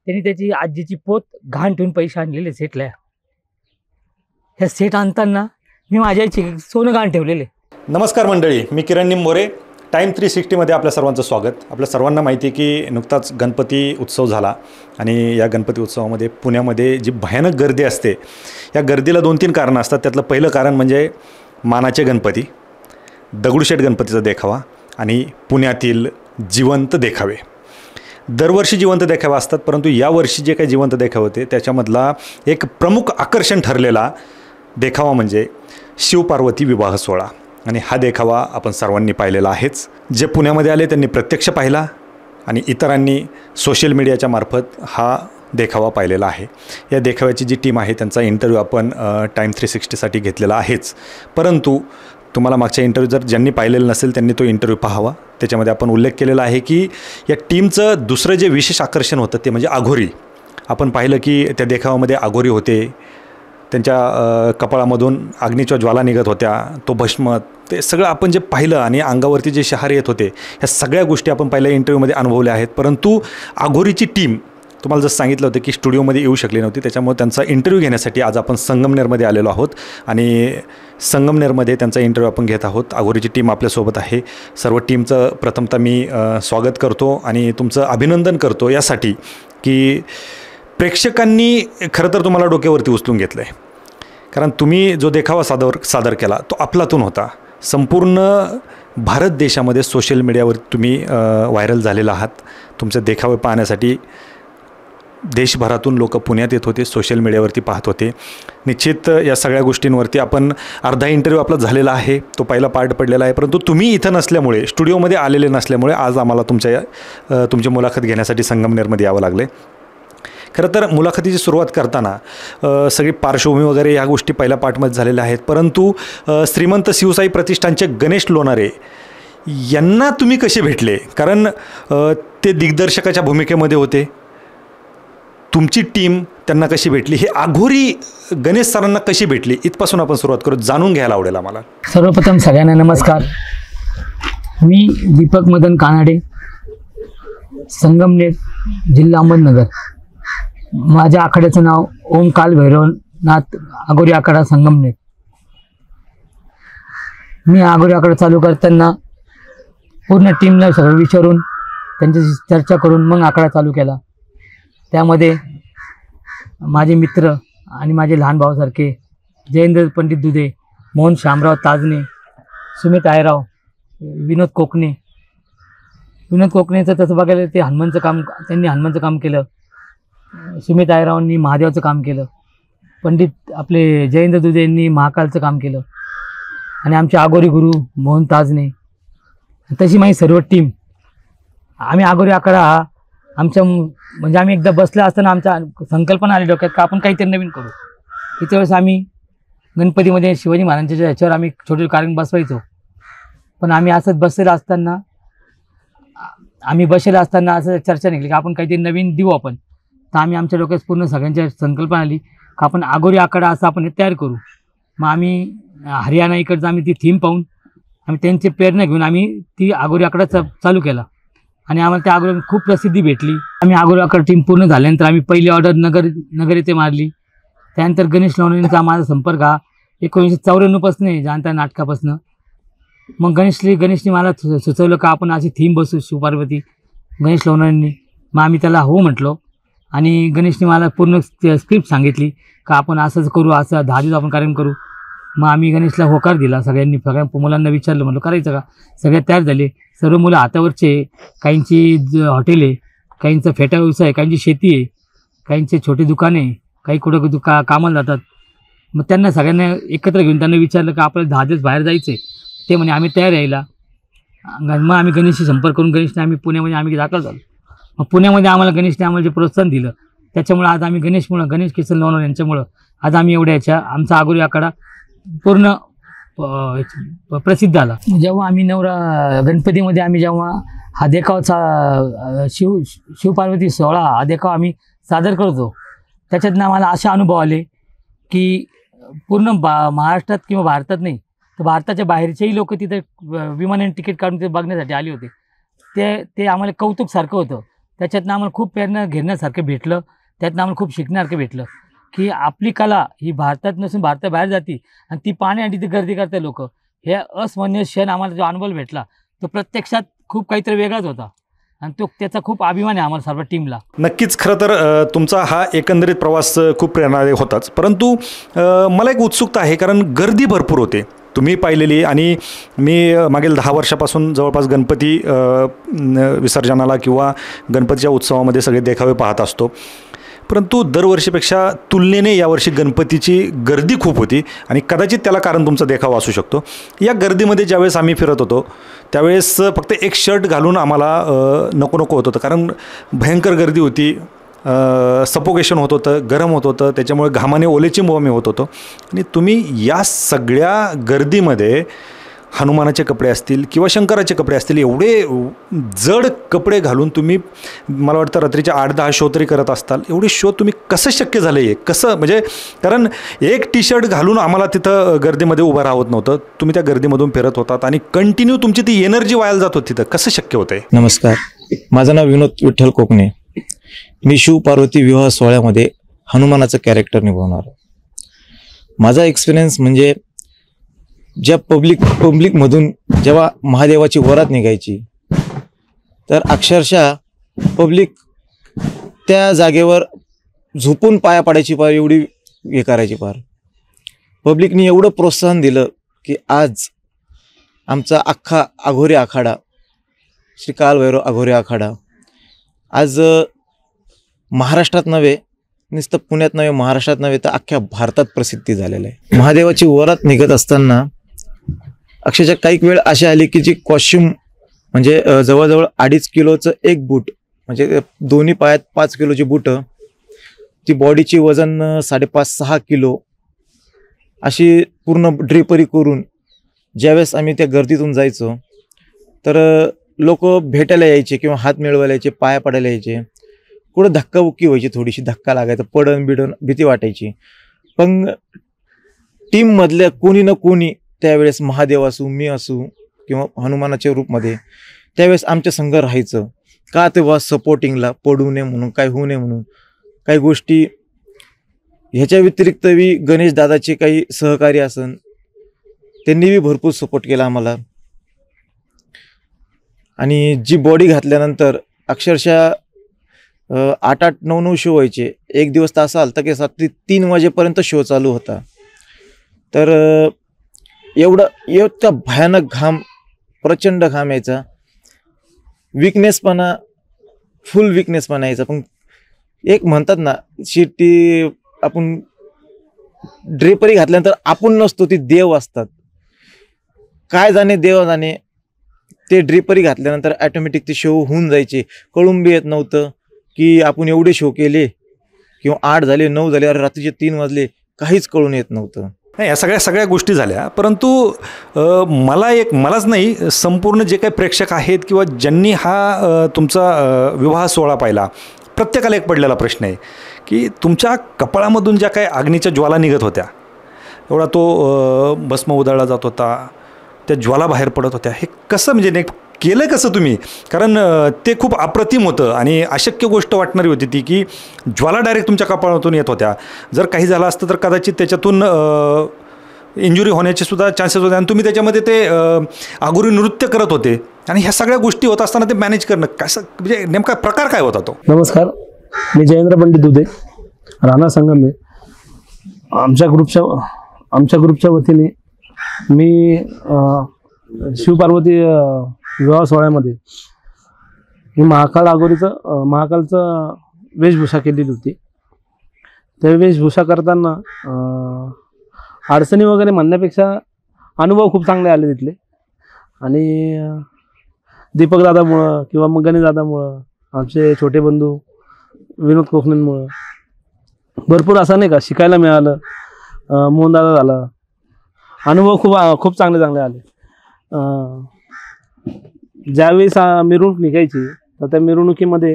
त्यांनी त्याची आजीची पोत घाण ठेवून पैसे आणलेले सेटला. ह्या सेट आणताना मी माझ्या आईची सोनं घाण ठेवलेले. नमस्कार मंडळी, मी किरण निंबोरे. टाइम 360मध्ये आपल्या सर्वांचं स्वागत. आपल्या सर्वांना माहिती आहे की नुकताच गणपती उत्सव झाला आणि या गणपती उत्सवामध्ये पुण्यामध्ये जी भयानक गर्दी असते, या गर्दीला 2-3 कारणं असतात. त्यातलं पहिलं कारण म्हणजे मानाचे गणपती, दगडूशेठ गणपतीचा देखावा आणि पुण्यातील जिवंत देखावे. दरवर्षी जिवंत देखावे असतात, परंतु यावर्षी जे काही जिवंत देखावे होते त्याच्यामधला एक प्रमुख आकर्षण ठरलेला देखावा म्हणजे शिवपार्वती विवाह सोहळा. आणि हा देखावा आपण सर्वांनी पाहिलेला आहेच. जे पुण्यामध्ये आले त्यांनी प्रत्यक्ष पाहिला आणि इतरांनी सोशल मीडियाच्या मार्फत हा देखावा पाहिलेला आहे. या देखाव्याची जी टीम आहे त्यांचा इंटरव्ह्यू आपण टाइम 360साठी घेतलेला आहेच. परंतु तुम्हाला मागच्या इंटरव्ह्यू जर ज्यांनी पाहिलेलं नसेल त्यांनी तो इंटरव्ह्यू पाहावा. त्याच्यामध्ये आपण उल्लेख केलेला आहे की या टीमचं दुसरं जे विशेष आकर्षण होतं ते म्हणजे आघोरी. आपण पाहिलं की त्या देखावामध्ये आघोरी होते, त्यांच्या कपाळामधून अग्नीच्या ज्वाला निघत होत्या, तो भस्म, ते सगळं आपण जे पाहिलं आणि अंगावरती जे शहारे येत होते, ह्या सगळ्या गोष्टी आपण पहिल्या इंटरव्ह्यूमध्ये अनुभवल्या आहेत. परंतु आघोरीची टीम तुम्हाला जसं सांगितलं होतं की स्टुडिओमध्ये येऊ शकली नव्हती, त्याच्यामुळे त्यांचा इंटरव्ह्यू घेण्यासाठी आज आपण संगमनेरमध्ये आलेलो आहोत आणि संगमनेरमध्ये त्यांचा इंटरव्ह्यू आपण घेत आहोत. आघोरीची टीम आपल्यासोबत आहे. सर्व टीमचं प्रथमतः मी स्वागत करतो आणि तुमचं अभिनंदन करतो यासाठी की प्रेक्षकांनी खरं तर तुम्हाला डोक्यावरती उचलून घेतलं आहे. कारण तुम्ही जो देखावा सादर केला तो अफलातून होता. संपूर्ण भारत देशामध्ये सोशल मीडियावर तुम्ही व्हायरल झालेला आहात. तुमचे देखावे पाहण्यासाठी देशभरातून लोक पुण्यात येत होते, सोशल मीडियावरती पाहत होते. निश्चित या सगळ्या गोष्टींवरती आपण अर्धा इंटरव्ह्यू आपला झालेला आहे, तो पहिला पार्ट पडलेला आहे. परंतु तुम्ही इथं नसल्यामुळे, स्टुडिओमध्ये आलेले नसल्यामुळे आज आम्हाला तुमची मुलाखत घेण्यासाठी संगमनेरमध्ये यावं लागले. खरं तर मुलाखतीची सुरुवात करताना सगळी पार्श्वभूमी वगैरे ह्या गोष्टी पहिल्या पार्टमध्ये झालेल्या आहेत. परंतु श्रीमंत शिवसाई प्रतिष्ठानचे गणेश लोणारे यांना तुम्ही कसे भेटले? कारण ते दिग्दर्शकाच्या भूमिकेमध्ये होते. तुमची टीम त्यांना कशी भेटली, हे आघोरी गणेश सरांना कशी भेटली, इथपासून आपण सुरुवात करू, जाणून घ्यायला आवडेल आम्हाला. सर्वप्रथम सगळ्यांना नमस्कार. मी दीपक मदन कानाडे, संगमनेर, जिल्हा अहमदनगर. माझ्या आखाड्याचं नाव ओम काल भैरवनाथ आघोरी आखाडा संगमनेर. मी आघोरी आखाडा चालू करताना पूर्ण टीमला सगळं विचारून त्यांच्याशी चर्चा करून मग आखाडा चालू केला. त्यामध्ये माझे मित्र आणि माझे लहान भावासारखे जयेंद्र पंडित दुधे, मोहन शामराव ताजने, सुमित आयराव, विनोद कोकणेचं तसं बघायला ते त्यांनी हनुमानचं काम केलं. सुमित आयरावांनी महादेवाचं काम केलं. पंडित आपले जयेंद्र दुधे यांनी महाकालचं काम केलं आणि आमचे आघोरी गुरु मोहन ताजने. तशी माझी सर्व टीम, आम्ही आघोरी आखाडा हा आमच्या म्हणजे आम्ही एकदा बसला असताना आमच्या संकल्पना आली डोक्यात का आपण काहीतरी नवीन करू. इथे वेळेस आम्ही गणपतीमध्ये शिवाजी महाराजांच्या ह्याच्यावर आम्ही छोटे कार्यक्रम बसवायचो. पण आम्ही असंच बसलेलं असताना असं चर्चा निघली की आपण काहीतरी नवीन देऊ आपण. तर आम्ही आमच्या डोक्यात पूर्ण सगळ्यांच्या संकल्पना आली का आपण आघोरी आखाडा असं आपण हे तयार करू. मग आम्ही हरियाणा इकडचं आम्ही ती थीम पाहून आम्ही त्यांची प्रेरणा घेऊन आम्ही ती आघोरी आखाडा चालू केला आणि आम्हाला त्या आघोरी खूप प्रसिद्धी भेटली. आम्ही आघोरी आखाडा टीम पूर्ण झाल्यानंतर आम्ही पहिली ऑर्डर नगर येथे मारली. त्यानंतर गणेश लोणारेंचा माझा संपर्क हा 1994पासून आहे, जाणत्या नाटकापासून. मग गणेशने मला सुचवलं का आपण अशी थीम बसू शिवपार्वती गणेश लोणारेंनी. मग आम्ही त्याला हो म्हटलो आणि गणेशने मला पूर्ण स्क्रिप्ट सांगितली का आपण असंच करू, असं 10 दिवस आपण कार्यक्रम करू. मग आम्ही गणेशला होकार दिला. सगळ्या मुलांना विचारलं, म्हटलं करायचं का. सगळे तयार झाले. सर्व मुलं हातावरचे, काहींची हॉटेल आहे, काहींचा फेटा व्यवसाय आहे, काहींची शेती आहे, काहींचे छोटे दुकाने आहे, काही कुठं कामाला जातात. मग त्यांना सगळ्यांना एकत्र घेऊन त्यांना विचारलं का आपल्याला 10 दिवस बाहेर जायचं आहे. ते म्हणे आम्ही तयार यायला. मग आम्ही गणेशशी संपर्क करून गणेशने आम्ही पुण्यामध्ये आम्ही दाखल झालो. मग पुण्यामध्ये आम्हाला गणेशने आम्हाला जे प्रोत्साहन दिलं त्याच्यामुळं आज आम्ही गणेश किसन लोणारे यांच्यामुळं आज आम्ही आमचा आघोरी आखाडा पूर्ण प्रसिद्ध झाला. जेव्हा आम्ही गणपतीमध्ये आम्ही जेव्हा हा देखावाचा शिवपार्वती सोहळा हा देखावा आम्ही सादर करतो, त्याच्यातनं आम्हाला असे अनुभव आले की पूर्ण महाराष्ट्रात किंवा भारतात नाही तर भारताच्या बाहेरचेही लोक तिथे विमानाने तिकीट काढून ते बघण्यासाठी आले होते. ते आम्हाला कौतुक सारखं होतं. त्याच्यातनं आम्हाला खूप प्रेरणा घेण्यासारखं भेटलं. त्यातनं आम्हाला खूप शिकण्यासारखं भेटलं की आपली कला ही भारतात नसून भारताबाहेर जाती आणि ती पाहण्यासाठी ती गर्दी करते लोक. हे अस्मरणीय क्षण आम्हाला जो अनुभव भेटला तो प्रत्यक्षात खूप काहीतरी वेगळाच होता आणि तो त्याचा खूप अभिमान आहे आम्हाला सर्व टीमला. नक्कीच. खरं तर तुमचा हा एकंदरीत प्रवास खूप प्रेरणादायक होताच, परंतु मला एक उत्सुकता आहे, कारण गर्दी भरपूर होते तुम्ही पाहिलेली. आणि मी मागील 10 वर्षापासून जवळपास गणपती विसर्जनाला किंवा गणपतीच्या उत्सवामध्ये सगळे देखावे पाहत असतो, परंतु दरवर्षीपेक्षा तुलनेने यावर्षी गणपतीची गर्दी खूप होती आणि कदाचित त्याला कारण तुमचा देखावा असू शकतो. या गर्दीमध्ये ज्यावेळेस आम्ही फिरत होतो त्यावेळेस फक्त एक शर्ट घालून आम्हाला नको नको होत होतं, कारण भयंकर गर्दी होती, सफोकेशन होत होतं, गरम होत होतं, त्याच्यामुळे घामाने ओलेचिंब मी होत होतो. आणि तुम्ही या सगळ्या गर्दीमध्ये हनुमानाचे कपडे असतील किंवा शंकराचे कपडे असतील, एवढे जड कपडे घालून तुम्ही मला वाटतं रात्रीच्या 8-10 शो तरी करत असताल. एवढे शो तुम्ही कसं शक्य झालं आहे, कसं, म्हणजे कारण एक टी शर्ट घालून आम्हाला तिथं गर्दीमध्ये उभं राहत नव्हतं, तुम्ही त्या गर्दीमधून फिरत होतात आणि कंटिन्यू तुमची ती एनर्जी वायाला जात होती, तिथं कसं शक्य होतं? नमस्कार, माझं नाव विनोद विठ्ठल कोकणे. मी शिव पार्वती विवाह सोहळ्यामध्ये हनुमानाचं कॅरेक्टर निभावणार. माझा एक्सपिरियन्स म्हणजे ज्या पब्लिकमधून जेव्हा महादेवाची वरात निघायची तर अक्षरशः पब्लिक त्या जागेवर झोपून पाया पाडायची, पार एवढी हे करायची. पार पब्लिकनी एवढं प्रोत्साहन दिलं की आज आमचा अख्खा अघोरी आखाडा, श्री कालभैरव अघोरी आखाडा आज महाराष्ट्रात नव्हे, नुसतं पुण्यात नव्हे, महाराष्ट्रात नव्हे तर अख्ख्या भारतात प्रसिद्धी झालेलं आहे. महादेवाची वरात निघत असताना अक्षरशः काही वेळ अशी आली की जी कॉस्ट्युम म्हणजे जवळजवळ 2.5 किलोचं एक बूट, म्हणजे दोन्ही पायात 5 किलोची बूटं, ती बॉडीची वजन 5.5-6 किलो अशी पूर्ण ड्रेपरी करून ज्यावेळेस आम्ही त्या गर्दीतून जायचो तर लोक भेटायला यायचे किंवा हात मिळवायला यायचे, पाया पडायला यायचे. कुठं धक्काबुक्की व्हायची, थोडीशी धक्का लागायचा, पडण बिडण भीती वाटायची. पण टीममधल्या कोणी ना कोणी त्यावेळेस महादेव असू, मी असू किंवा हनुमानाच्या रूपमध्ये त्यावेळेस आमच्या संघ राहायचं. का ते वा सपोर्टिंगला, पडू नये म्हणून, काय होऊ नये म्हणून. काही गोष्टी ह्याच्या व्यतिरिक्त बी गणेश दादाचे काही सहकारी असन, त्यांनी बी भरपूर सपोर्ट केला आम्हाला. आणि जी बॉडी घातल्यानंतर अक्षरशः 8-8, 9-9 शो व्हायचे. एक दिवस तर असा आलता की रात्री 3 वाजेपर्यंत शो चालू होता. तर एवढा भयानक घाम, प्रचंड घाम यायचा, विकनेसपणा, फुल विकनेसपणा यायचा. पण एक म्हणतात ना, शिट्टी आपण ड्रेपरी घातल्यानंतर आपण नसतो, ती देव असतात. काय जाणे, देव जाणे, ते ड्रेपरी घातल्यानंतर ॲटोमॅटिक ते शो होऊन जायचे. कळून बी येत नव्हतं की आपण एवढे शो केले किंवा 8 झाले, 9 झाले, अरे रात्रीचे 3 वाजले, काहीच कळून येत नव्हतं. नाही, या सगळ्या गोष्टी झाल्या, परंतु मलाच नाही, संपूर्ण जे काही प्रेक्षक आहेत किंवा ज्यांनी हा तुमचा विवाह सोहळा पाहिला, प्रत्येकाला एक पडलेला प्रश्न आहे की तुमच्या कपाळामधून ज्या काही अग्नीच्या ज्वाला निघत होत्या, एवढा तो भस्म उधळला जात होता, त्या ज्वाला बाहेर पडत होत्या, हे कसं, म्हणजे केलं कसं तुम्ही? कारण ते खूप अप्रतिम होतं आणि अशक्य गोष्ट वाटणारी होती ती, की ज्वाला डायरेक्ट तुमच्या कपाळातून येत होत्या. जर काही झालं असतं तर कदाचित त्याच्यातून इंजुरी होण्याचे सुद्धा चान्सेस होते आणि तुम्ही त्याच्यामध्ये ते आगुरी नृत्य करत होते आणि ह्या सगळ्या गोष्टी होत असताना ते मॅनेज करणं कसं, म्हणजे नेमका प्रकार काय होता तो? नमस्कार, मी जयेंद्र पंडित दुधे, राणा संगमे. आमच्या ग्रुपच्या वतीने मी शिवपार्वती विवाह सोहळ्यामध्ये मी महाकालचं वेशभूषा केलेली होती. त्या वेशभूषा करताना अडचणी वगैरे म्हणण्यापेक्षा अनुभव खूप चांगले आले तिथले. आणि दीपक दादामुळं किंवा मग गणेश दादामुळं, आमचे छोटे बंधू विनोद कोकणेंमुळं भरपूर असं नाही का शिकायला मिळालं. मोहन दादा झाला, अनुभव खूप चांगले आले. ज्यावेळेस मिरवणूक निघायची तर त्या मिरवणुकीमध्ये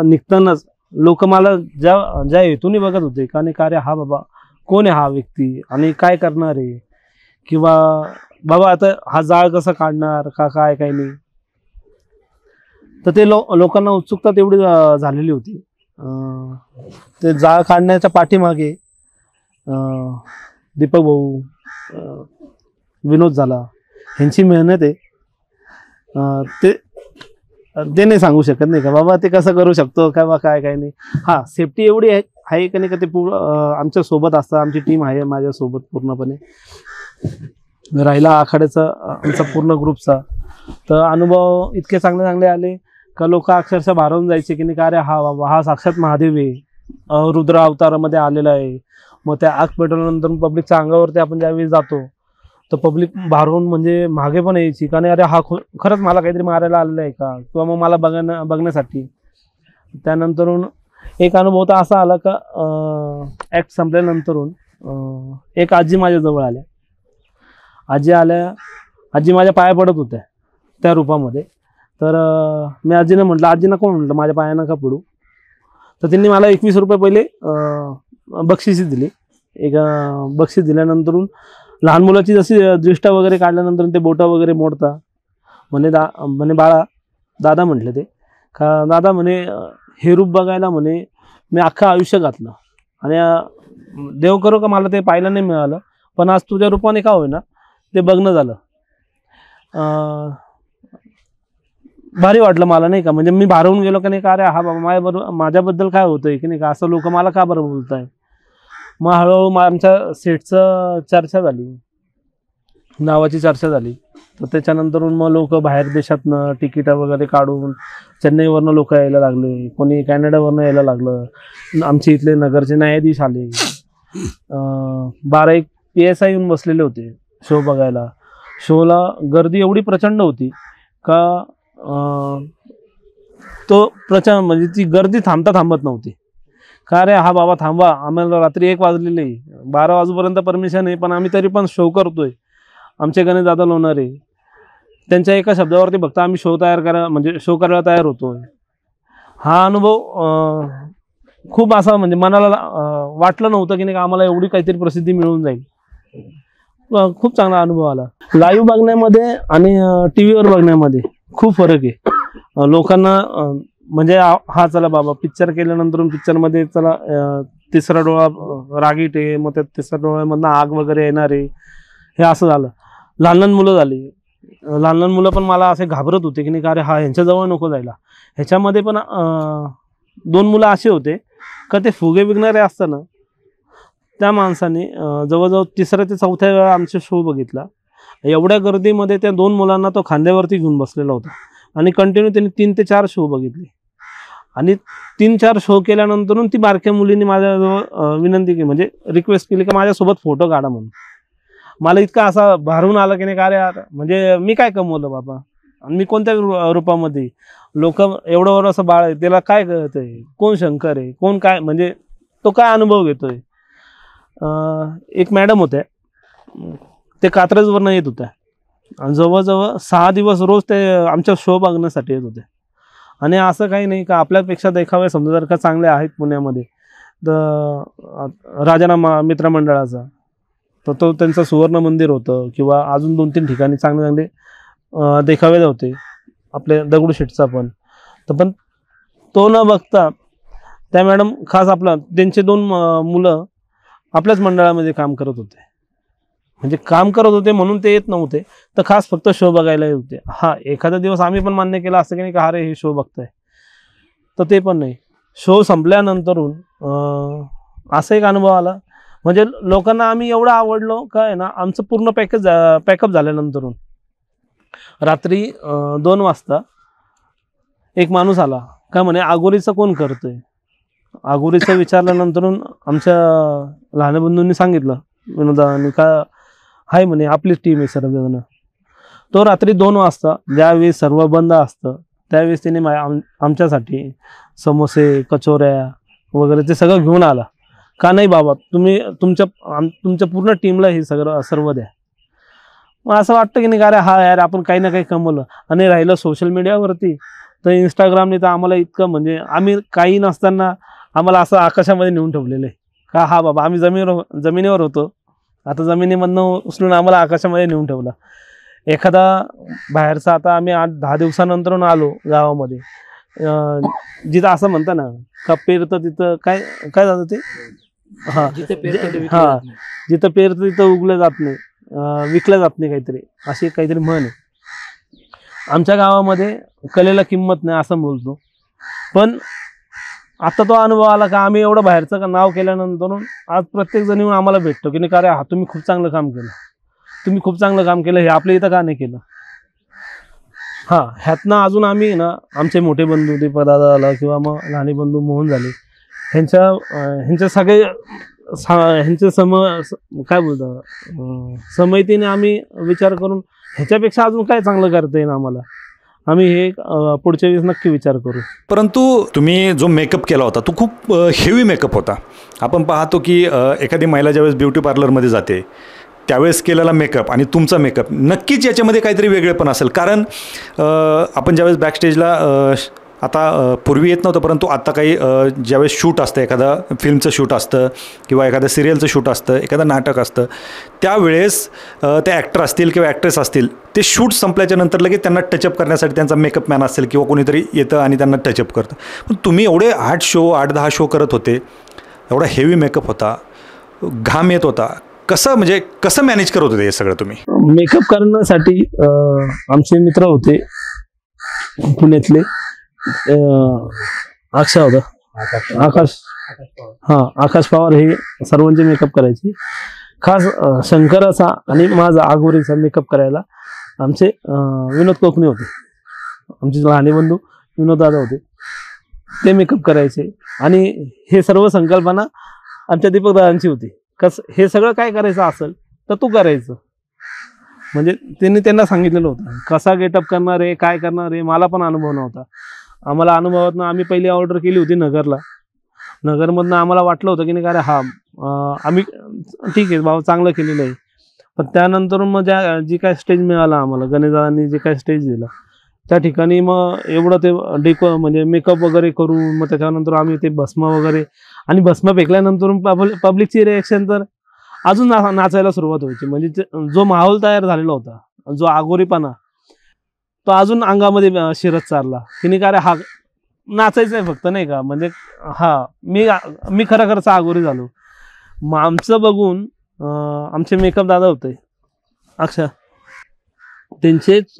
निघतानाच लोक मला ज्या हेतूने बघत होते का नाही, का रे हा बाबा कोण आहे हा व्यक्ती आणि काय करणार आहे, किंवा बाबा आता हा जाळ कसा काढणार का, काय नाही. तर ते लोकांना उत्सुकता तेवढी झालेली होती. ते जाळ काढण्याच्या पाठीमागे दीपक भाऊ, विनोद झाला, ह्यांची मेहनत आहे. ते नाही सांगू शकत नाही का बाबा ते कसं करू शकतो काय बा काय नाही. हा सेफ्टी एवढी आहे का नाही का ते आमच्या सोबत असतं, आमची टीम आहे माझ्यासोबत पूर्णपणे. राहिला आखाड्याचा आमचा पूर्ण ग्रुपचा, तर अनुभव इतके चांगले चांगले आले का लोक अक्षरशः भारावून जायचे की नाही का अरे हा बाबा हा साक्षात महादेव आहे, रुद्र अवतारामध्ये आलेला आहे. मग त्या आग पेटवल्यानंतर पब्लिकच्या अंगावरती आपण ज्यावेळी जातो तर पब्लिक भारून म्हणजे मागे पण यायची का नाही अरे हा खरंच मला काहीतरी मारायला आलेला आहे का, किंवा मग मला बघण्यासाठी. त्यानंतरून एक अनुभव तर असा आला का ॲक्ट संपल्यानंतरून एक आजी माझ्याजवळ आल्या. आजी माझ्या पाया पडत होत्या त्या रूपामध्ये. तर मी आजीनं म्हटलं, आजी नको म्हटलं माझ्या पाया नका पडू. तर त्यांनी मला 21 रुपये पहिले बक्षिसी दिली. एक बक्षीस दिल्यानंतरून लहान मुलाची जशी दृष्टा वगैरे काढल्यानंतर ते बोटं वगैरे मोडता म्हणे बाळा, दादा म्हटले ते का दादा म्हणे हे रूप बघायला म्हणे मी अख्खं आयुष्य घातलं आणि देव करो का मला ते पाहायला नाही मिळालं, पण आज तुझ्या रूपाने का होईना ते बघणं झालं. भारी वाटलं मला नाही का, म्हणजे मी भारावून गेलो का नाही का अरे हा बाबा माझ्याबद्दल काय होतंय की नाही का, असं लोक मला का बरं बोलताय. मग हळूहळू आमच्या सेटचं चर्चा झाली, नावाची चर्चा झाली. तर त्याच्यानंतरून मग लोक बाहेर देशातनं तिकीटं वगैरे काढून चेन्नईवरनं लोक यायला लागले, कोणी कॅनडावरनं यायला लागलं. आमचे इथले नगरचे न्यायाधीश आले, 12 PSI येऊन बसलेले होते शो बघायला. शोला गर्दी एवढी प्रचंड होती का तो प्रचंड म्हणजे ती गर्दी थांबत नव्हती का अरे हा बाबा थांबा, आम्हाला रात्री 1 वाजलेले, 12 वाजूपर्यंत परमिशन आहे पण आम्ही तरी पण शो करतोय. आमचे गणेश दादा लोणारे त्यांच्या एका शब्दावरती फक्त आम्ही शो शो करायला तयार होतोय. हा अनुभव खूप असा म्हणजे मनाला वाटलं नव्हतं की नाही का आम्हाला एवढी काहीतरी प्रसिद्धी मिळून जाईल. खूप चांगला अनुभव आला. लाईव्ह बघण्यामध्ये आणि TV वर बघण्यामध्ये खूप फरक आहे. लोकांना म्हणजे हा चला बाबा पिक्चर केल्यानंतर पिक्चरमध्ये चला तिसरा डोळा रागीट आहे, मग त्या तिसऱ्या डोळ्यामधनं आग वगैरे येणार आहे, हे असं झालं. लहान लहान मुलं झाली, लहान लहान मुलं पण मला असे घाबरत होते की नाही का अरे हा ह्यांच्याजवळ नको जायला. ह्याच्यामध्ये पण 2 मुलं असे होते का ते फुगे विकणारे असताना त्या माणसाने जवळजवळ 3ऱ्या ते 4थ्या वेळा आमचा शो बघितला. एवढ्या गर्दीमध्ये त्या 2 मुलांना तो खांद्यावरती घेऊन बसलेला होता आणि कंटिन्यू त्यांनी 3 ते 4 शो बघितले. आणि 3-4 शो केल्यानंतर ती बारक्या मुलींनी माझ्याजवळ विनंती केली, म्हणजे रिक्वेस्ट केली की माझ्यासोबत फोटो काढा म्हणून. मला इतका असा भारून आला की नाही का अरे म्हणजे मी काय कमवलं बाबा, आणि मी कोणत्या रूपामध्ये. लोक एवढं वर असं बाळ आहे त्याला काय कळतंय, कोण शंकर आहे कोण काय, म्हणजे तो काय अनुभव घेतोय. एक मॅडम होत्या, ते कात्रजवरनं येत होत्या आणि जवळजवळ 6 दिवस रोज ते आमच्या शो बघण्यासाठी येत होते. आणि असं काही नाही का आपल्यापेक्षा देखावे समजा जर का चांगले आहेत पुण्यामध्ये, तर राजाराम मित्रमंडळाचा तर तो त्यांचं सुवर्ण मंदिर होतं, किंवा अजून 2-3 ठिकाणी चांगले चांगले देखावे होते आपले दगडूशेठचा पण. तर पण तो न बघता त्या मॅडम खास त्यांचे 2 मुलं आपल्याच मंडळामध्ये काम करत होते. म्हणजे काम करत होते म्हणून ते येत नव्हते, तर खास फक्त शो बघायला येत होते. हा एखादा दिवस आम्ही पण मान्य केला असं की नाही का अरे हे शो बघताय, तर ते पण नाही. शो संपल्यानंतरून असा एक अनुभव आला, म्हणजे लोकांना आम्ही एवढं आवडलो काय ना, आमचं पूर्ण पॅकअप झाल्यानंतरून रात्री 2 वाजता एक माणूस आला का म्हणे आगोरीचं कोण करतोय. आगोरीचं विचारल्यानंतर आमच्या लहान बंधूंनी सांगितलं विनोदानी का हाय म्हणे आपलीच टीम आहे सर्वजण. तो रात्री 2 वाजता ज्यावेळेस सर्व बंद असतं त्यावेळेस त्याने आमच्यासाठी समोसे कचोऱ्या वगैरे ते सगळं घेऊन आला. का नाही बाबा तुम्ही तुमच्या पूर्ण टीमला हे सर्व द्या. मग असं वाटतं की नाही का अरे हा यार आपण काही ना काही कमवलं. आणि राहिलं सोशल मीडियावरती तर इंस्टाग्रामने तर आम्हाला इतकं म्हणजे आम्ही काही नसताना आम्हाला असं आकाशामध्ये नेऊन ठेवलेलं आहे का हा बाबा आम्ही जमिनीवर होतो, आता जमिनीमधनं उचलून आम्हाला आकाशामध्ये नेऊन ठेवला. एखादा बाहेरचा, आता आम्ही 8-10 दिवसानंतर आलो गावामध्ये, जिथं असं म्हणता ना का पेरतं तिथं काय काय जातं ते, हा हा, जिथं पेरतं तिथं उगलं जात नाही, विकलं जात नाही, काहीतरी अशी काहीतरी म्हण आहे. आमच्या गावामध्ये कलेला किंमत नाही असं बोलतो. पण आता तो अनुभव आला का आम्ही एवढं बाहेरचं का नाव केल्यानंतर आज प्रत्येक जण येऊन आम्हाला भेटतो की नाही का रे, हा तुम्ही खूप चांगलं काम केलं, तुम्ही खूप चांगलं काम केलं, हे आपल्या इथं का नाही केलं. हा, ह्यातनं अजून आम्ही ना आमचे मोठे बंधू दीपक दादा झाला किंवा मग लहाने बंधू मोहन झाले, ह्यांच्या सगळे ह्यांचे काय बोलतात समयतीने आम्ही विचार करून ह्याच्यापेक्षा अजून काय चांगलं करता येईल आम्हाला, आम्ही हे पुढच्या वेळेस नक्की विचार करू. परंतु तुम्ही जो मेकअप केला होता तो खूप हेवी मेकअप होता. आपण पाहतो की एखादी महिला ज्यावेळेस ब्युटी पार्लरमध्ये जाते त्यावेळेस केलेला मेकअप आणि तुमचा मेकअप नक्कीच याच्यामध्ये काहीतरी वेगळेपण असेल. कारण आपण ज्यावेळेस बॅकस्टेजला आता पूर्वी येत नव्हतं, परंतु आता काही ज्यावेळेस शूट असतं, एखादा फिल्मचं शूट असतं किंवा एखाद्या सिरियलचं शूट असतं, एखादं नाटक असतं, त्यावेळेस ते ॲक्टर असतील किंवा ॲक्ट्रेस असतील, ते शूट संपल्याच्या नंतर लगेच त्यांना टचअप करण्यासाठी त्यांचा मेकअप मॅन असेल किंवा कोणीतरी येतं आणि त्यांना टचअप करतं. पण तुम्ही एवढे 8-10 शो करत होते, एवढा हेवी मेकअप होता, घाम येत होता, कसं मॅनेज करत होते हे सगळं तुम्ही? मेकअप करण्यासाठी आमचे मित्र होते पुण्यातले, अक्षय होता, आकाश पवार, हे सर्वांचे मेकअप करायचे. खास शंकराचा आणि माझा आगोरीचा मेकअप करायला आमचे विनोद कोकणे होते, आमचे लहाने बंधू विनोद दादा होते, ते मेकअप करायचे. आणि हे सर्व संकल्पना आमच्या दीपक दादांची होती. हे सगळं काय करायचं असेल तर तू करायचं, म्हणजे त्यांना सांगितलेलं होतं कसा गेटअप करणार आहे, काय करणार आहे. मला पण अनुभव नव्हता, आम्हाला अनुभवातनं आम्ही पहिली ऑर्डर केली होती नगरमधनं आम्हाला वाटलं होतं की नाही का रे, हा आम्ही ठीक आहे बाबा चांगलं केलेलं आहे. पण त्यानंतर मग जी काय स्टेज मिळाला आम्हाला, गणेशदादांनी जे काय स्टेज दिला त्या ठिकाणी मग एवढं ते म्हणजे मेकअप वगैरे करून मग त्याच्यानंतर आम्ही ते भस्म वगैरे, आणि भस्म फेकल्यानंतर पब्लिकची रिॲक्शन तर अजून नाचायला सुरुवात व्हायची. म्हणजे जो माहोल तयार झालेला होता, जो आगोरीपणा, तो अजून अंगामध्ये शिरत चालला की नाही का रे, हा नाचायचं आहे फक्त, नाही का, म्हणजे हा मी खरंच आगोरी झालो. मग आमचं बघून आमचे मेकअप दादा होते अक्षय, त्यांचेच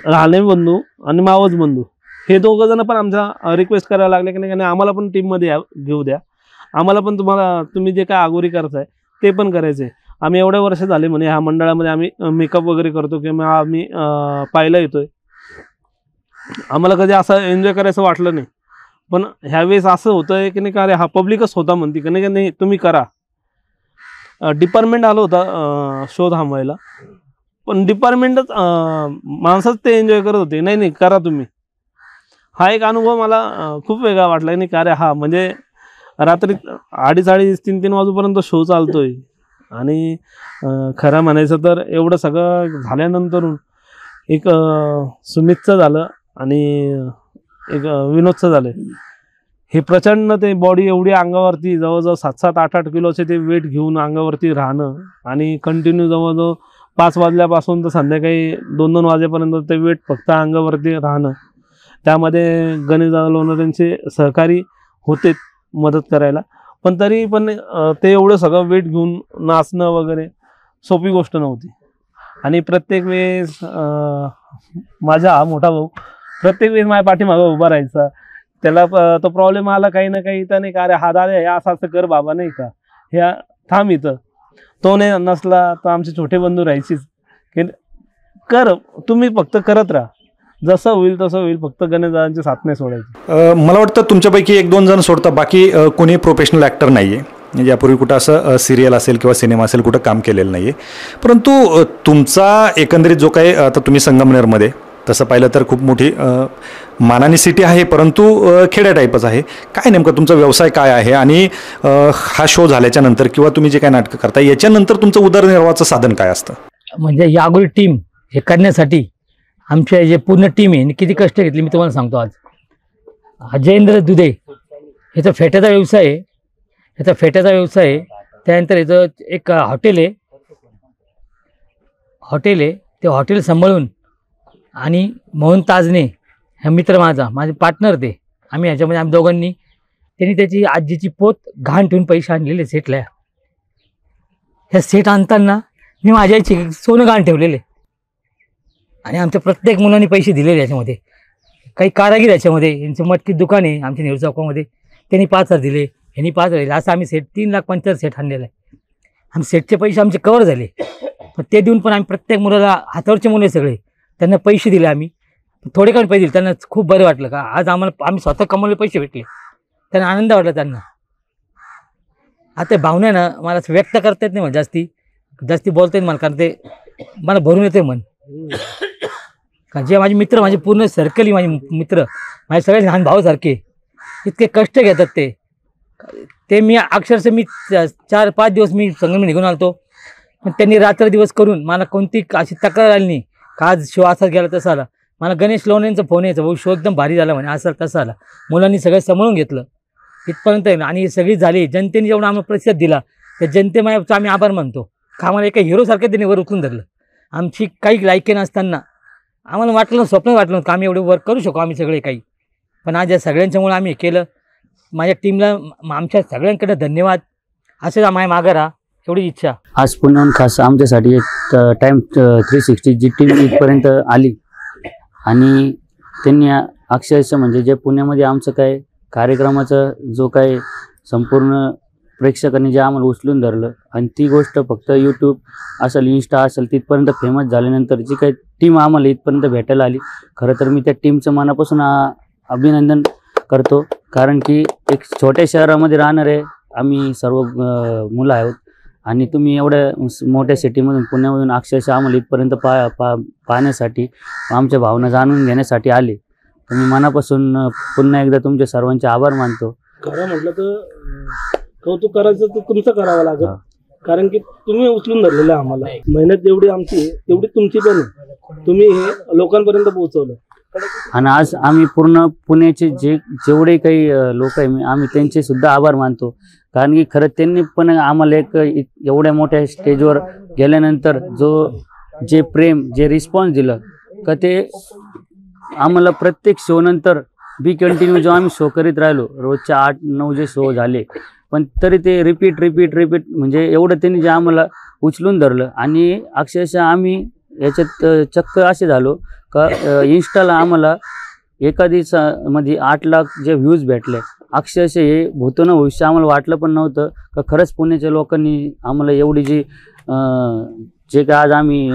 लहाने बंधू आणि मावस बंधू, हे दोघं जण पण आमचा रिक्वेस्ट करायला लागले की नाही आम्हाला पण टीममध्ये घेऊ द्या, आम्हाला पण तुम्ही जे काय आगोरी करताय ते पण करायचं आहे. आम्ही एवढ्या वर्ष झाले म्हणे ह्या मंडळामध्ये आम्ही मेकअप वगैरे करतो किंवा आम्ही पाहायला येतोय, आम्हाला कधी असं एन्जॉय करायचं वाटलं नाही. पण ह्यावेळेस असं होतं की नाही का रे, हा पब्लिकच होता म्हणते की नाही तुम्ही करा. डिपार्टमेंट आलं होता शो थांबवायला, पण डिपार्टमेंटच माणसंच ते एन्जॉय करत होते, नाही करा तुम्ही. हा एक अनुभव मला खूप वेगळा वाटला नाही का रे, हा म्हणजे रात्री 2:30-3 वाजेपर्यंत शो चालतोय. आणि खरं म्हणायचं तर एवढं सगळं झाल्यानंतर एक सुमितचं झालं आणि एक विनोदचं झालं, हे प्रचंड ते बॉडी एवढी अंगावरती जवळजवळ 7-8 किलोचे ते वेट घेऊन अंगावरती राहणं आणि कंटिन्यू जवळजवळ 5 वाजल्यापासून तर संध्याकाळी 2-2 वाजेपर्यंत ते वेट फक्त अंगावरती राहणं. त्यामध्ये गणेश लोणाऱ्यांचे सहकारी होते मदत करायला, पण तरी पण ते एवढं सगळं वेट घेऊन नाचणं वगैरे सोपी गोष्ट नव्हती. आणि प्रत्येक वेळेस माझा हा मोठा भाऊ प्रत्येक वेळेस माझ्या पाठीमागं उभा राहायचा. त्याला तो प्रॉब्लेम आला काही ना काही तर नाही का रे, हा दादा हे असं कर बाबा, नाही का ह्या थांब इथं. तो नाही नसला तर आमचे छोटे बंधू राहायचीच की कर, तुम्ही फक्त करत राहा, जसं होईल तसं होईल, फक्त गणेशदादांची साथ नाही सोडायची. मला वाटतं तुमच्यापैकी 1-2 जण सोडता बाकी कोणी प्रोफेशनल ॲक्टर नाही आहे, म्हणजे यापूर्वी कुठं असं सिरियल असेल किंवा सिनेमा असेल कुठं काम केलेलं नाही आहे. परंतु तुमचा एकंदरीत जो काही आता तुम्ही संगमनेरमध्ये तसं पाहिलं तर खूप मोठी मानानी सिटी आहे, परंतु खेड्या टाईपच आहे. काय नेमकं तुमचा व्यवसाय काय आहे आणि हा शो झाल्याच्या नंतर किंवा तुम्ही जे काय नाटकं करता याच्यानंतर तुमचं उदरनिर्वाहाचं साधन काय असतं? म्हणजे ही आगोरी टीम हे करण्यासाठी आमच्या जे पूर्ण टीम आहे किती कष्ट घेतले मी तुम्हाला सांगतो. आज अजयेंद्र दुधे ह्याचा फेट्याचा व्यवसाय आहे, त्यानंतर याचं एक हॉटेल आहे, हॉटेल आहे ते हॉटेल सांभाळून आणि मोहन ताजने हा मित्र माझे पार्टनर ते आम्ही ह्याच्यामध्ये आम्ही दोघांनी त्यांनी त्याची आजीची पोत घाण ठेवून पैसे आणलेले सेटला. ह्या सेट आणताना मी माझ्या आईची सोनं घाण ठेवलेले आणि आमच्या प्रत्येक मुलांनी पैसे दिलेले याच्यामध्ये. काही कारागीर याच्यामध्ये यांचं मटकीत दुकान आहे आमच्या नेहरू चौकामध्ये त्यांनी 5,000 दिले, ह्यांनी 5,000 दिले, असं आम्ही सेट 3,75,000 सेट आणलेला आहे. आम्ही सेटचे पैसे आमचे कवर झाले पण ते देऊन पण आम्ही प्रत्येक मुलाला हातावरचे मुलं सगळे त्यांना पैसे दिले. आम्ही थोडे कमी पैसे दिले त्यांना खूप बरं वाटलं का आज आम्ही स्वतः कमवले पैसे भेटले त्यांना आनंद वाटला त्यांना. आता भावना ना मला व्यक्त करता येत नाही मला जास्ती बोलता येत मला कारण ते मला भरून येते मन. का जे माझे मित्र माझे पूर्ण सर्कल माझे मित्र माझे सगळे लहान भाऊसारखे इतके कष्ट घेतात ते मी अक्षरशः मी 4-5 दिवस मी संगम निघून आलतो पण त्यांनी रात्र दिवस करून मला कोणती अशी तक्रार आली नाही का आज शो असाच गेला तसा आला. मला गणेश लोणेंचा फोन यायचा भाऊ शो एकदम भारी झाला म्हणे असं तसं आला. मुलांनी सगळं सांभाळून घेतलं इथपर्यंत आहे ना. आणि ही सगळी झाली जनतेने जेवढा आम्हाला प्रतिसाद दिला त्या जनतेमायचा आम्ही आभार मानतो का आम्हाला एका हिरोसारखं त्यांनी वर उचलून धरलं. आमची काही लायकी नसताना आम्हाला वाटलं स्वप्न वाटलं का आम्ही एवढे वर्क करू शकू आम्ही सगळे काही. पण आज या सगळ्यांच्यामुळे आम्ही हे केलं. माझ्या टीमला आमच्या सगळ्यांकडे धन्यवाद. असेच माझ्या मागं राहा एवढी इच्छा. आज पुण्याहून खास आमच्यासाठी एक टाईम 360 जी टीम इथपर्यंत आली आणि त्यांनी अक्षरशः म्हणजे जे पुण्यामध्ये आमचं काय कार्यक्रमाचं जो काय संपूर्ण प्रेक्षकांनी जे आम्हाला उचलून धरलं आणि ती गोष्ट फक्त यूट्यूब असेल इंस्टा असेल तिथपर्यंत फेमस झाल्यानंतर जी काही टीम आम्हाला इथपर्यंत भेटायला आली खरं तर मी त्या टीमचं मनापासून अभिनंदन करतो. कारण की एक छोट्या शहरामध्ये राहणारे आम्ही सर्व मुलं आहोत आणि तुम्ही एवढ्या मोठ्या सिटीमधून पुण्यामधून अक्षरशः आम्हाला इथपर्यंत पाहण्यासाठी आमच्या भावना जाणून घेण्यासाठी आले. तर मी मनापासून पुन्हा एकदा तुमच्या सर्वांचे आभार मानतो. खरं म्हटलं तर कौतुक करायचं तर तुमचं करावं लागेल कारण की तुम्ही उचलून धरलेलं आहे आम्हाला. मेहनत जेवढी आमची तेवढी तुमची पण आहे. तुम्ही हे लोकांपर्यंत पोहोचवलं आणि आज आम्ही पूर्ण पुण्याचे जेवढे काही लोक आहे आम्ही त्यांचे सुद्धा आभार मानतो. कारण की खरं त्यांनी पण आम्हाला एक एवढ्या मोठ्या स्टेजवर गेल्यानंतर जे प्रेम जे रिस्पॉन्स दिलं का ते आम्हाला प्रत्येक शो नंतर बी कंटिन्यू जो आम्ही शो करीत राहिलो रोजच्या 8-9 जे शो झाले पण तरी ते रिपीट म्हणजे एवढं त्यांनी जे आम्हाला उचलून धरलं. आणि अक्षरशः आम्ही याच्यात चक्क असे झालो का इंस्टाला आम्हाला एका दिवसामध्ये 8 लाख जे व्ह्यूज भेटले अक्षरशः हे भूतो न भविष्य आम्हाला वाटलं पण नव्हतं का खरंच पुण्याच्या लोकांनी आम्हाला एवढी जे काय आज आम्ही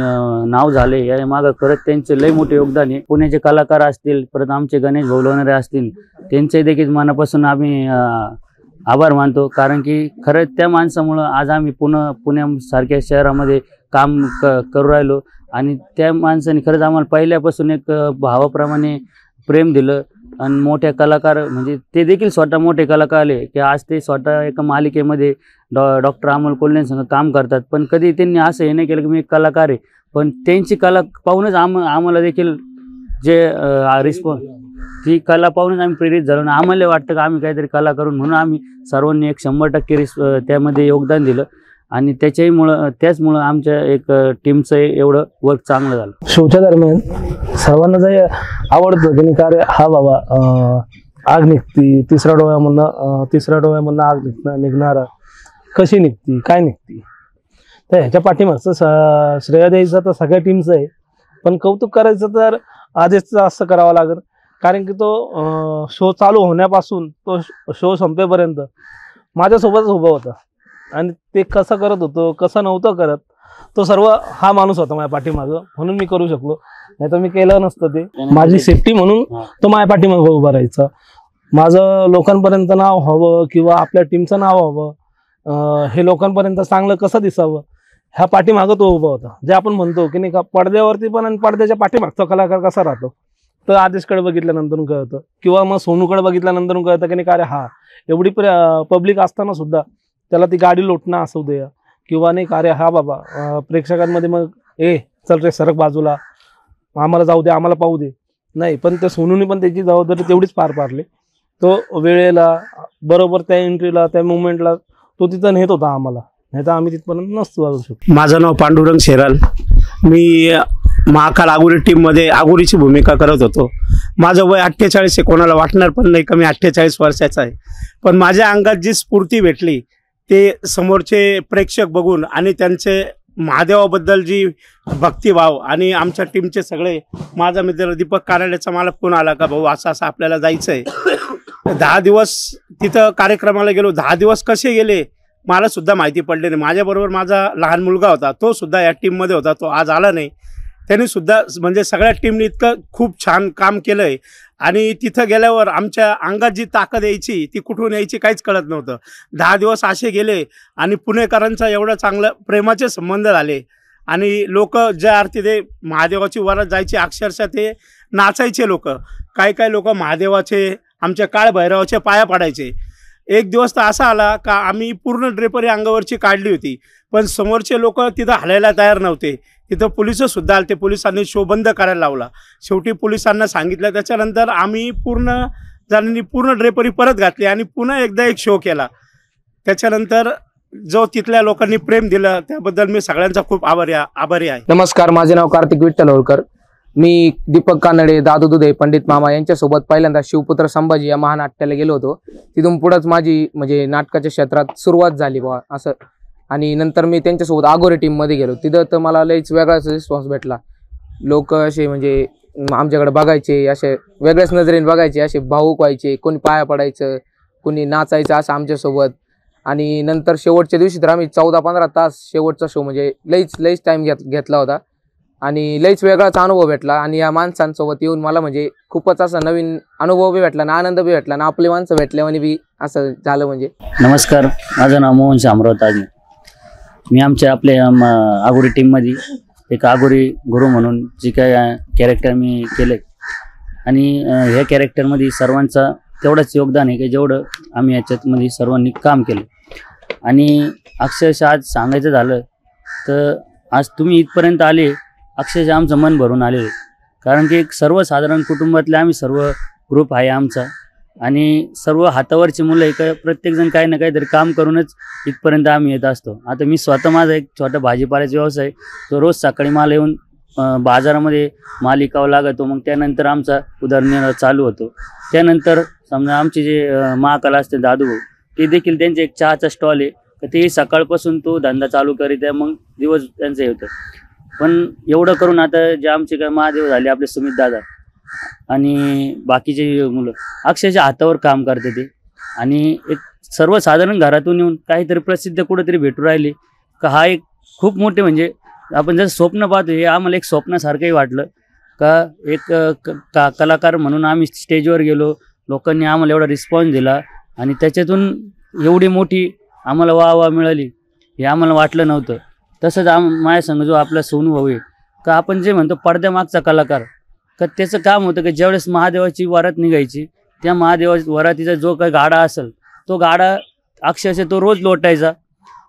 नाव झाले या मागं खरंच त्यांचे लय मोठे योगदान आहे. पुण्याचे कलाकार असतील परत आमचे गणेश भाऊ लोणारे असतील त्यांचे देखील मनापासून आम्ही आभार मानतो. कारण की खरंच त्या माणसामुळं आज आम्ही पुण्यासारख्या शहरामध्ये काम करू राहिलो आणि त्या माणसाने खरंच आम्हाला पहिल्यापासून एक भावाप्रमाणे प्रेम दिलं. आणि मोठ्या कलाकार म्हणजे ते देखील स्वतः मोठे कलाकार आले की आज ते स्वतः एका मालिकेमध्ये डॉक्टर अमोल कोल्हेंसंग काम करतात. पण कधी त्यांनी असं हे नाही केलं की मी एक कलाकार आहे पण त्यांची कला पाहूनच आम्हाला देखील जे रिस्पॉन्स ती कला पाहूनच आम्ही प्रेरित झालो आणि आम्हाला वाटतं की आम्ही काहीतरी कला करून म्हणून आम्ही सर्वांनी एक 100% त्यामध्ये योगदान दिलं आणि त्याचमुळं आमच्या एक टीमचं एवढं वर्क चांगलं झालं. शोच्या दरम्यान सर्वांना जे आवडतं की कार्य हा बाबा आग निघती तिसऱ्या डोळ्यामधनं आग निघणारा कशी निघती काय निघती तर ह्याच्या पाठीमागचं श्रेय द्यायचं तर सगळ्या टीमचं आहे. पण कौतुक करायचं तर आधीच असं करावं लागेल कारण की तो शो चालू होण्यापासून तो शो संपेपर्यंत माझ्यासोबतच उभा होता आणि ते कसं करत होतो कसं नव्हतं करत तो सर्व हा माणूस होता माझ्या पाठीमागं म्हणून मी करू शकलो. नाही तर मी केलं नसतं. ते माझी सेफ्टी म्हणून तो माझ्या पाठीमागं उभा राहायचा. माझं लोकांपर्यंत नाव हवं किंवा आपल्या टीमचं नाव हवं हे लोकांपर्यंत चांगलं कसं दिसावं ह्या पाठीमागं तो उभा होता. जे आपण म्हणतो की नाही का पडद्यावरती पण आणि पडद्याच्या पाठीमागचा कलाकार कसा राहतो तर आदेशकडे बघितल्यानंतर कळतं किंवा मग सोनूकडे बघितल्यानंतर कळतं की नाही का अरे हा एवढी पब्लिक असताना सुद्धा त्याला ती गाडी लोटणं असू दे किंवा नाही का अरे हा बाबा प्रेक्षकांमध्ये मग चल रे सरक बाजूला आम्हाला जाऊ दे आम्हाला पाहू दे नाही. पण त्या सोनूने पण त्याची जबाबदारी तेवढीच पार पाडली. तो वेळेला बरोबर त्या एंट्रीला त्या मुवमेंटला तो तिथं नेत होता आम्हाला. नाही तर आम्ही तिथपर्यंत नसतो जाऊ शकतो. माझं नाव पांडुरंग शेराल मी महाकाल आगोरी टीममध्ये आगोरीची भूमिका करत होतो. माझं वय 48 आहे, कोणाला वाटणार पण नाही का मी 48 वर्षाचा आहे. पण माझ्या अंगात जी स्फूर्ती भेटली ते समोरचे प्रेक्षक बघून आणि त्यांचे महादेवाबद्दल जी भक्तिभाव आणि आमच्या टीमचे सगळे, माझा मित्र दीपक काराड्याचा मला फोन आला का भाऊ असं असं आपल्याला जायचं आहे. 10 दिवस तिथं कार्यक्रमाला गेलो. 10 दिवस कसे गेले मला सुद्धा माहिती पडले नाही. माझ्याबरोबर माझा लहान मुलगा होता, तो सुद्धा या टीममध्ये होता, तो आज आला नाही. त्यांनी सुद्धा म्हणजे सगळ्या टीमने इतकं खूप छान काम केलं आहे. आणि तिथं गेल्यावर आमच्या अंगात जी ताकद यायची ती कुठून यायची काहीच कळत नव्हतं. 10 दिवस असे गेले आणि पुणेकरांचा एवढं चांगलं प्रेमाचे संबंध झाले. आणि लोक ज्या अर्थी ते महादेवाची वरात जायची, अक्षरशः ते नाचायचे लोक. काय लोक महादेवाचे, आमच्या काळभैरवाचे पाया पडायचे. एक दिवस तर असा आला का आम्ही पूर्ण ड्रेपरी अंगावरची काढली होती, पण समोरचे लोक तिथं हलायला तयार नव्हते. तिथं पोलिसंसुद्धा आले. ते पोलिसांनी शो बंद करायला लावला. शेवटी पोलिसांना सांगितलं. त्याच्यानंतर आम्ही पूर्ण जणांनी पूर्ण ड्रेपरी परत घातली आणि पुन्हा एकदा एक शो केला. त्याच्यानंतर जो तिथल्या लोकांनी प्रेम दिलं त्याबद्दल मी सगळ्यांचा खूप आभारी आहे. नमस्कार, माझे नाव कार्तिक विठ्ठल होळकर. मी दीपक कानडे, दादू दुधे, पंडित मामा यांच्यासोबत पहिल्यांदा शिवपुत्र संभाजी या महानाट्याला गेलो होतो. तिथून पुढंच माझी म्हणजे नाटकाच्या क्षेत्रात सुरुवात झाली बा असं. आणि नंतर मी त्यांच्यासोबत आगोरी टीममध्ये गेलो. तिथं तर मला लईच वेगळाच रिस्पॉन्स भेटला. लोक असे म्हणजे आमच्याकडे बघायचे, असे वेगळ्याच नजरेने बघायचे, असे भाऊक व्हायचे, कोणी पाया पडायचं, कोणी नाचायचं असं आमच्यासोबत. आणि नंतर शेवटच्या दिवशी तर आम्ही 14-15 तास शेवटचा शो म्हणजे लईच टाईम घेतला होता. आणि लईच वेगळाच अनुभव भेटला. आणि या माणसांसोबत येऊन मला म्हणजे खूपच असा नवीन अनुभव बी भेटला आणि आनंद बी भेटला आणि आपली माणसं भेटल्याने बी असं झालं. म्हणजे नमस्कार, माझं नाव मोहन शामराव ताजने. मी आपल्या आगोरी टीममध्ये एक आगोरी गुरु म्हणून जे काय कॅरेक्टर मी केलं आहे. आणि ह्या कॅरेक्टरमध्ये सर्वांचा तेवढंच योगदान आहे की जेवढं आम्ही याच्यातमध्ये सर्वांनी काम केलं. आणि अक्षरशः आज सांगायचं झालं तर आज तुम्ही इथपर्यंत आले, अक्षरशः आमचं मन भरून आले. कारण की एक सर्वसाधारण कुटुंबातले आम्ही सर्व ग्रुप आहे आमचा. आणि सर्व हातावरची मुलं एक प्रत्येकजण काही ना काहीतरी काम करूनच इथपर्यंत आम्ही येत असतो. आता मी स्वतः माझा एक छोटा भाजीपाल्याचा व्यवसाय, तो रोज सकाळी माल येऊन बाजारामध्ये माल विकावा लागतो. मग त्यानंतर आमचा उदरनिर्वाह चालू होतो. त्यानंतर समजा आमचे जे महाकाल असते दादू भाऊ, ते देखील त्यांचे एक चहाचा स्टॉल आहे, तर ते सकाळपासून तो धंदा चालू करीत आहे. मग दिवस त्यांचं हे होतं. पण एवढं करून आता जे आमचे काय महादेव झाले, आपले सुमित दादा आणि बाकीचे मुलं अक्षरशः हातावर काम करते ते. आणि एक सर्वसाधारण घरातून येऊन काहीतरी प्रसिद्ध कुठंतरी भेटू राहिले का, हा एक खूप मोठे म्हणजे आपण जसं स्वप्न पाहतो, हे आम्हाला एक स्वप्नासारखंही वाटलं का. एक कलाकार म्हणून आम्ही स्टेजवर गेलो, लोकांनी आम्हाला एवढा रिस्पॉन्स दिला आणि त्याच्यातून एवढी मोठी आम्हाला वाह मिळाली हे आम्हाला वाटलं नव्हतं. तसंच माझ्या संग जो आपला सोनू भाऊ आहे का, आपण जे म्हणतो पडद्यामागचा कलाकार, का त्याचं काम होतं की ज्यावेळेस महादेवाची वरात निघायची, त्या वरातीचा जो काही गाडा असेल तो गाडा अक्षरशः तो रोज लोटायचा.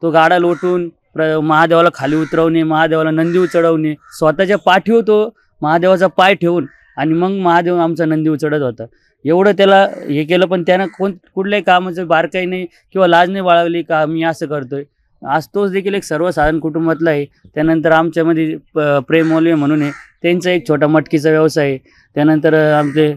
तो गाडा लोटून महादेवाला खाली उतरवणे, महादेवाला नंदी चढवणे, स्वतःच्या पाठीवर तो महादेवाचा पाय ठेवून आणि मग महादेव आमचा नंदी उचडत होता. एवढं त्याला हे केलं. पण त्यानं कुठल्याही कामाचं बारकाई नाही किंवा लाज नाही बाळगली का मी असं करतोय. आज तोच देखील एक सर्वसाधारण कुटुंबातला आहे. त्यानंतर आमच्यामध्ये प्रेमोले म्हणून आहे, त्यांचा एक छोटा मटकीचा व्यवसाय आहे. त्यानंतर आमचे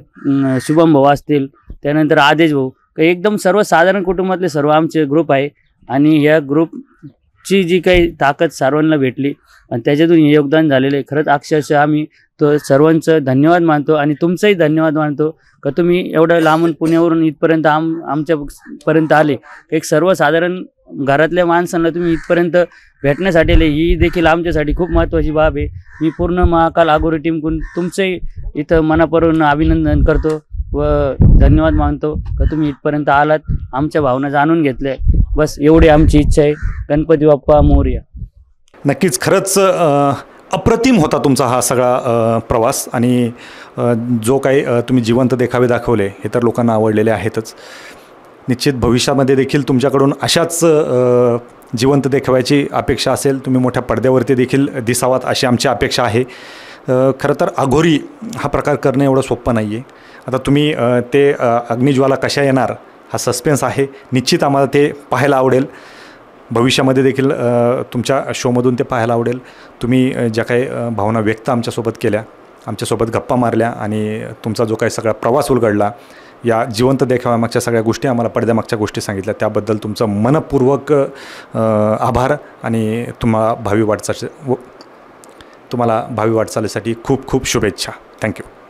शुभम भाऊ असतील, त्यानंतर आदेश भाऊ, एकदम सर्वसाधारण कुटुंबातले सर्व आमचे ग्रुप आहे. आणि ह्या ग्रुपची जी काही ताकद सर्वांना भेटली आणि त्याच्यातून हे योगदान झालेलं आहे. खरंच अक्षरशः आम्ही तो सर्वांचं धन्यवाद मानतो आणि तुमचंही धन्यवाद मानतो का तुम्ही एवढं लांबून पुण्यावरून इथपर्यंत आमच्यापर्यंत आले. एक सर्वसाधारण घरातल्या माणसांना तुम्ही इथपर्यंत भेटण्यासाठी आले, ही देखील आमच्यासाठी खूप महत्त्वाची बाब आहे. मी पूर्ण महाकाल आगोरी टीमकडून तुमचंही इथं मनापासून अभिनंदन करतो व धन्यवाद मानतो का तुम्ही इथपर्यंत आलात, आमच्या भावना जाणून घेतल्या. बस एवढी आमची इच्छा आहे. गणपती बाप्पा मोरया. नक्कीच खरंच अप्रतिम होता तुमचा हा सगळा प्रवास. आणि जो काही तुम्ही जिवंत देखावे दाखवले हे तर लोकांना आवडलेले आहेतच. निश्चित भविष्यामध्ये देखील तुमच्याकडून अशाच जिवंत देखाव्याची अपेक्षा असेल. तुम्ही मोठ्या पडद्यावरती देखील दिसावात अशी आमची अपेक्षा आहे. खरं तर अघोरी हा प्रकार करणं एवढं सोपं नाही आहे. आता तुम्ही ते अग्निज्वाला कशा येणार हा सस्पेन्स आहे. निश्चित आम्हाला ते पाहायला आवडेल. भविष्यामध्ये देखील तुमच्या शोमधून ते पाहायला आवडेल. तुम्ही ज्या काही भावना व्यक्त आमच्यासोबत केल्या, आमच्यासोबत गप्पा मारल्या आणि तुमचा जो काही सगळा प्रवास उलगडला, या जिवंत देखाव्यामागच्या सगळ्या गोष्टी आम्हाला पडद्यामागच्या गोष्टी सांगितल्या, त्याबद्दल तुमचं मनपूर्वक आभार आणि तुम्हाला भावी वाटचालीसाठी खूप खूप शुभेच्छा. थँक्यू.